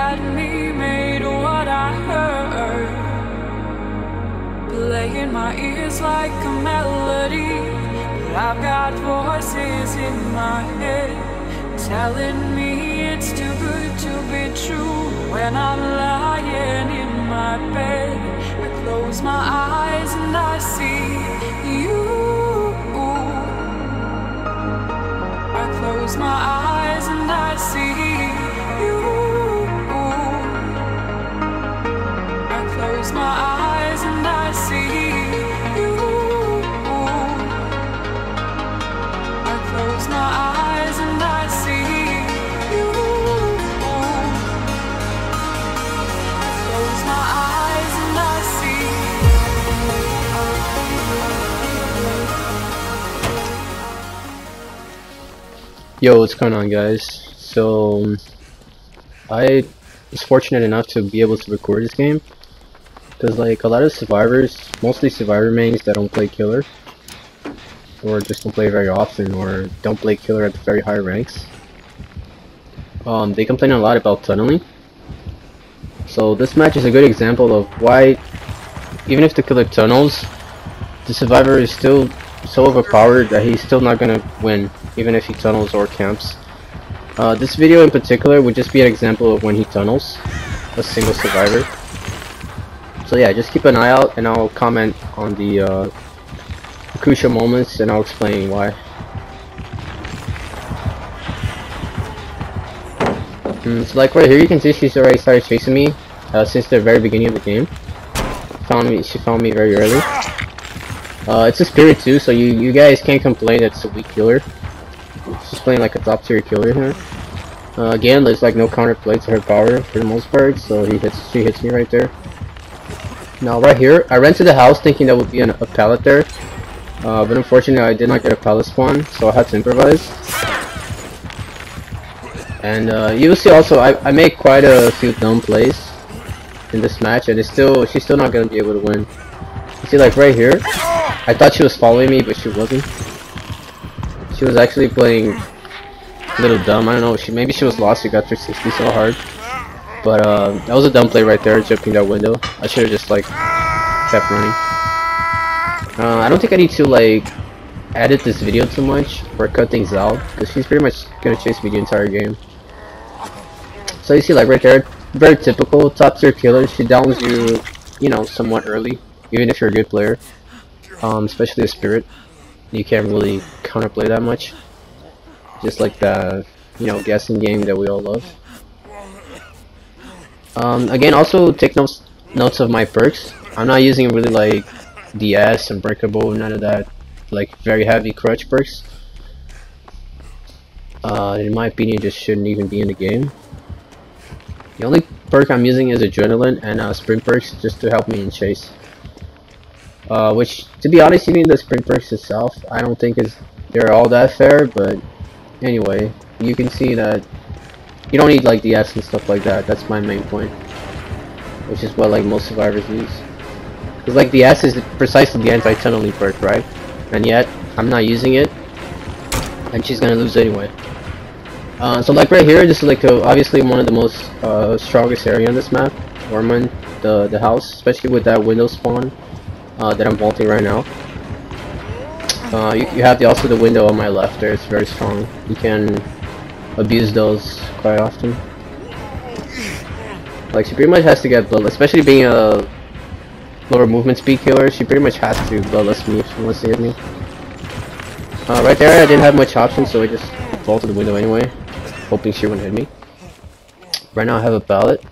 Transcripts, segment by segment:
at me made what I heard play in my ears like a melody. But I've got voices in my head telling me it's too good to be true. When I'm lying in my bed, I close my eyes and I see you. I close my eyes and I see you. I close my eyes and I see you. I close my eyes and I see you. I close my eyes and I see Yo, what's going on, guys? So I was fortunate enough to be able to record this game because like a lot of survivors, mostly survivor mains that don't play killer or just don't play very often or don't play killer at the very high ranks, they complain a lot about tunneling. So this match is a good example of why even if the killer tunnels, the survivor is still so overpowered that he's still not gonna win even if he tunnels or camps. This video in particular would just be an example of when he tunnels a single survivor. So yeah, just keep an eye out and I'll comment on the crucial moments and I'll explain why. So like right here you can see she's already started chasing me since the very beginning of the game. She found me very early. It's a spirit too, so you guys can't complain that it's a weak killer. She's playing like a top tier killer here. Again, there's like no counterplay to her power for the most part, so she hits me right there. Now right here, I ran to the house thinking there would be a pallet there, but unfortunately I did not get a pallet spawn, so I had to improvise. And you will see also I made quite a few dumb plays in this match, and she's still not gonna be able to win. You see, like right here, I thought she was following me, but she wasn't. She was actually playing a little dumb. I don't know. Maybe she was lost. She got 360 so hard. But that was a dumb play right there, jumping that window. I should have just like kept running. I don't think I need to like edit this video too much or cut things out because she's pretty much gonna chase me the entire game. So you see, like right there, very typical top tier killer. She downs you, you know, somewhat early, even if you're a good player. Especially a spirit. You can't really counterplay that much. Just like the, you know, guessing game that we all love. Again, also take notes of my perks. I'm not using really like DS, Unbreakable, none of that like very heavy crutch perks. In my opinion, just shouldn't even be in the game. The only perk I'm using is Adrenaline and Sprint perks just to help me in chase. Which, to be honest, even the sprint perks itself, I don't think they're all that fair, but anyway, you can see that you don't need like the S and stuff like that. That's my main point, which is what like most survivors use. Because like the S is precisely the anti-tunneling perk, right? And yet, I'm not using it, and she's gonna lose anyway. So like right here, this is like obviously one of the most strongest area in this map, Ormond, the house, especially with that window spawn. That I'm vaulting right now. You have also the window on my left there. It's very strong. You can abuse those quite often. Like she pretty much has to get bloodless, especially being a lower movement speed killer. She pretty much has to bloodless me if she wants to hit me. Right there, I didn't have much options, so I just vaulted the window anyway, hoping she wouldn't hit me. Right now I have a pallet.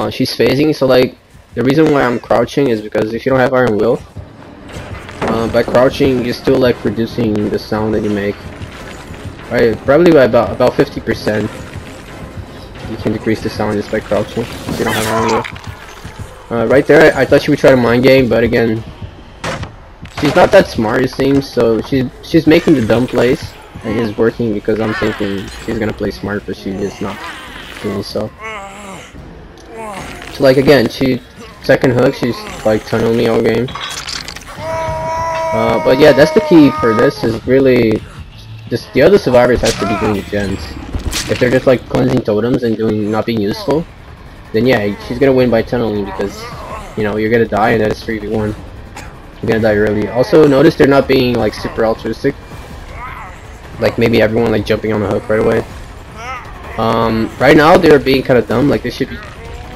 She's phasing, so like. The reason why I'm crouching is because if you don't have Iron Will, by crouching you're still like reducing the sound that you make. Right, probably by about 50%. You can decrease the sound just by crouching if you don't have Iron Will. Right there, I thought she would try to mind game, but again, she's not that smart it seems. So she's making the dumb plays, and it's working because I'm thinking she's gonna play smart, but she is not doing so. So like again, second hook, she's like tunneling me all game. But yeah, that's the key for this, is really just the other survivors have to be doing the gens. If they're just like cleansing totems and doing not being useful, then yeah, she's gonna win by tunneling because you know you're gonna die and then it's 3v1. You're gonna die early. Also, notice they're not being like super altruistic. Like maybe everyone like jumping on the hook right away. Right now they're being kind of dumb. Like they should be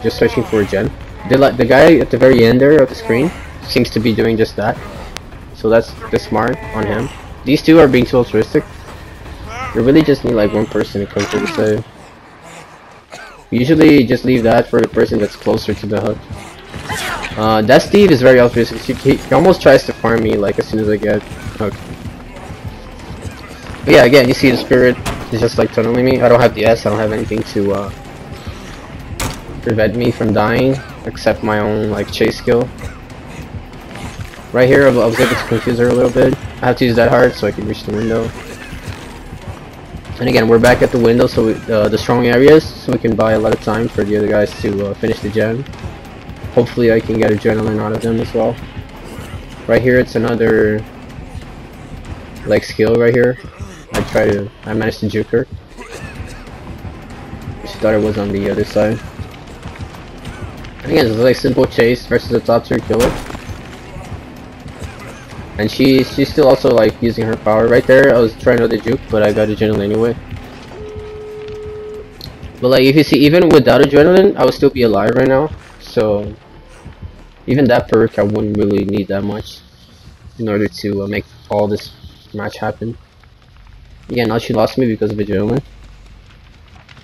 just searching for a gen. They're like the guy at the very end there of the screen seems to be doing just that. So that's smart on him. These two are being too altruistic. You really just need like one person to come to the save. Usually just leave that for the person that's closer to the hook. That Steve is very altruistic. He almost tries to farm me like as soon as I get hooked. But yeah, again, you see the spirit is just like tunneling me. I don't have the S, I don't have anything to prevent me from dying except my own like chase skill. Right here I was able to confuse her a little bit. I have to use that hard so I can reach the window. And again, we're back at the window, so we, the strong areas, so we can buy a lot of time for the other guys to finish the gen. Hopefully I can get adrenaline out of them as well. Right here it's another like skill right here. I managed to juke her. She thought it was on the other side. And again, it's like simple chase versus the top tier killer. And she's still also like using her power right there. I was trying to juke, but I got adrenaline anyway. But like if you see, even without adrenaline, I would still be alive right now. So even that perk, I wouldn't really need that much in order to make all this match happen. Yeah, now she lost me because of adrenaline.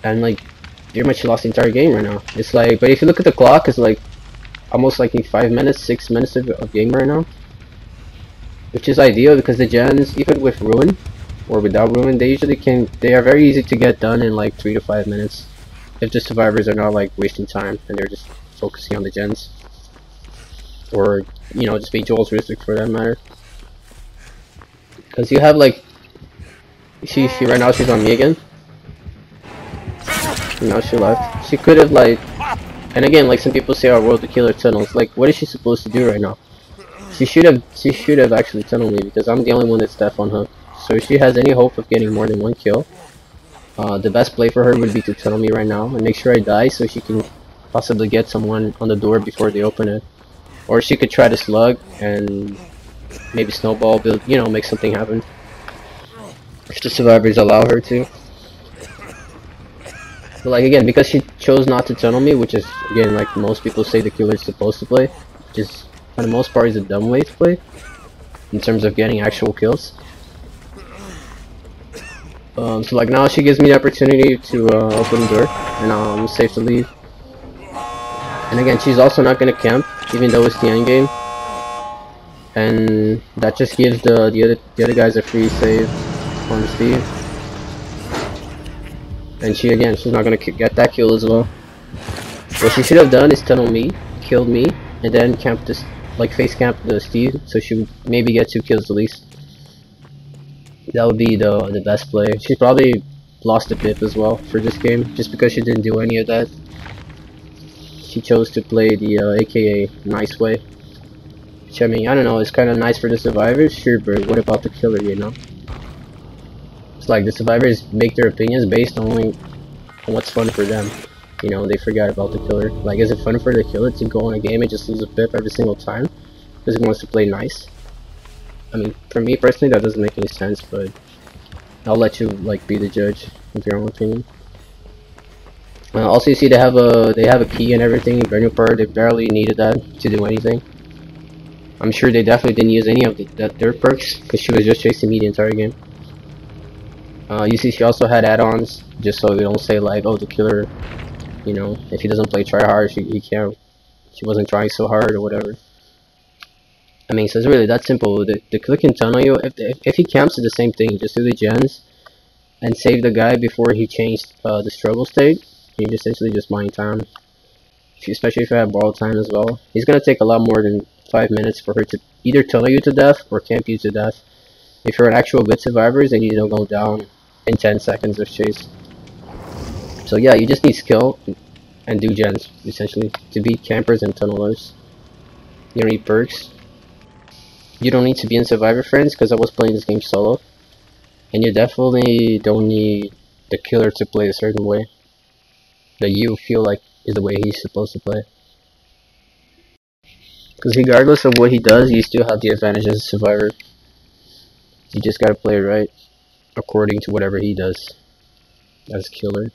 And like, pretty much she lost the entire game right now. It's like, but if you look at the clock, it's like almost like 5 minutes, 6 minutes of game right now. Which is ideal because the gens, even with Ruin or without Ruin, they are very easy to get done in like 3 to 5 minutes. If the survivors are not like wasting time and they're just focusing on the gens. Or, you know, just being too altruistic for that matter. Because you have like, she right now she's on me again. And now she left. She could have like, and again, like some people say, oh, world to killer tunnels. Like, what is she supposed to do right now? She should have actually tunneled me because I'm the only one that's deaf on hook. So if she has any hope of getting more than 1 kill, the best play for her would be to tunnel me right now and make sure I die so she can possibly get someone on the door before they open it. Or she could try to slug and maybe snowball, build, you know, make something happen. If the survivors allow her to. But like again, because she chose not to tunnel me, which is again like most people say the killer is supposed to play, which is for the most part is a dumb way to play in terms of getting actual kills. So like now she gives me the opportunity to open the door and I'm safe to leave. And again, she's also not gonna camp even though it's the end game, and that just gives the other guys a free save on Steve. And she's not gonna get that kill as well. What she should have done is tunnel me, killed me, and then camp this, like face camp the Steve, so she would maybe get 2 kills at least. That would be the best play. She probably lost a pip as well for this game, just because she didn't do any of that. She chose to play the AKA nice way. Which, I mean, I don't know, it's kind of nice for the survivors, sure, but what about the killer, you know? It's like the survivors make their opinions based only on what's fun for them. You know, they forgot about the killer. Like, is it fun for the killer to go on a game and just lose a pip every single time? Because he wants to play nice? I mean, for me personally, that doesn't make any sense, but I'll let you, like, be the judge of your own opinion. Also, you see they have a key and everything. Brand new part, they barely needed that to do anything. I'm sure they definitely didn't use any of their perks because she was just chasing me the entire game. You see, she also had add-ons just so you don't say like, oh, the killer, you know, if he doesn't play try hard, he can't. She wasn't trying so hard or whatever. I mean, so it's really that simple. The killer can tunnel you. If he camps, it's the same thing. Just do the gens and save the guy before he changed the struggle state. You're essentially just buying time. Especially if you have borrowed time as well. He's gonna take a lot more than 5 minutes for her to either tunnel you to death or camp you to death. If you're an actual good survivor, then you don't go down in 10 seconds of chase. So yeah, you just need skill and do gens, essentially, to beat campers and tunnelers. You don't need perks. You don't need to be in Survivor Friends, because I was playing this game solo. And you definitely don't need the killer to play a certain way that you feel like is the way he's supposed to play. Because regardless of what he does, you still have the advantage as a survivor. You just gotta play it right according to whatever he does as killer.